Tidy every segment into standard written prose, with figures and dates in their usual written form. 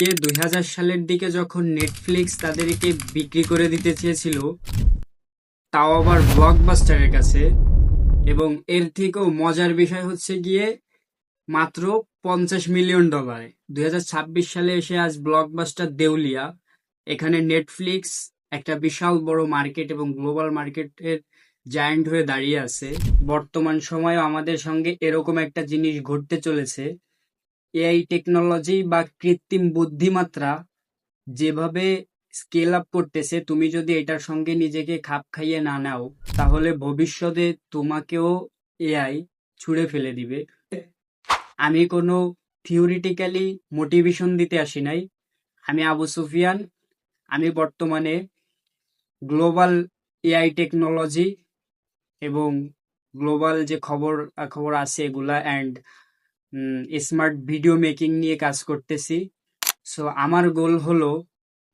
2000 সালের দিকে যখন নেটফ্লিক্স তাদেরকে বিক্রি করে দিতে চেয়েছিল, তাও আবার ব্লকবাস্টারের কাছে। এবং এর থেকেও মজার বিষয় হচ্ছে গিয়ে মাত্র $50 মিলিয়ন। 2026 সালে এসে আজ ব্লকবাস্টার দেউলিয়া। এখানে নেটফ্লিক্স একটা বিশাল বড় মার্কেট এবং গ্লোবাল মার্কেটের জায়ান্ট হয়ে দাঁড়িয়ে আছে। বর্তমান সময়ে আমাদের সঙ্গে এরকম একটা জিনিস ঘটতে চলেছে। এআই টেকনোলজি বা কৃত্রিম বুদ্ধিমাত্রা যেভাবে স্কেল আপ করতেছে, তুমি যদি এটার সঙ্গে নিজেকে খাপ খাইয়ে না নাও, তাহলে ভবিষ্যতে তোমাকেও এআই ছুঁড়ে ফেলে দিবে। আমি কোনো থিওরিটিক্যালি মোটিভেশন দিতে আসি নাই। আমি আবু সুফিয়ান। আমি বর্তমানে গ্লোবাল এআই টেকনোলজি এবং গ্লোবাল যে খবর খবর আছে এগুলা অ্যান্ড স্মার্ট ভিডিও মেকিং নিয়ে কাজ করতেছি। সো আমার গোল হলো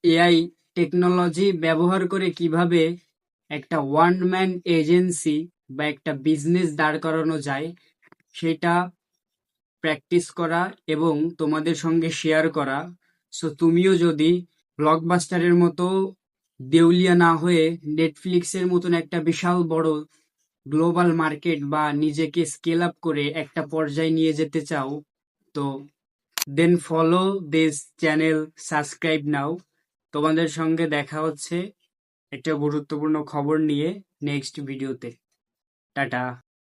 এআই টেকনোলজি ব্যবহার করে কিভাবে একটা ওয়ান ম্যান এজেন্সি বা একটা বিজনেস দাঁড় করানো যায় সেটা প্র্যাকটিস করা এবং তোমাদের সঙ্গে শেয়ার করা। সো তুমিও যদি ব্লকবাস্টারের মতো দেউলিয়া না হয়ে নেটফ্লিক্সের মতন একটা বিশাল বড় গ্লোবাল মার্কেট বা নিজেকে স্কেল আপ করে একটা পর্যায়ে নিয়ে যেতে চাও, তো দেন ফলো দিস চ্যানেল, সাবস্ক্রাইব নাও। তোমাদের সঙ্গে দেখা হচ্ছে একটা গুরুত্বপূর্ণ খবর নিয়ে নেক্সট ভিডিওতে। টাটা।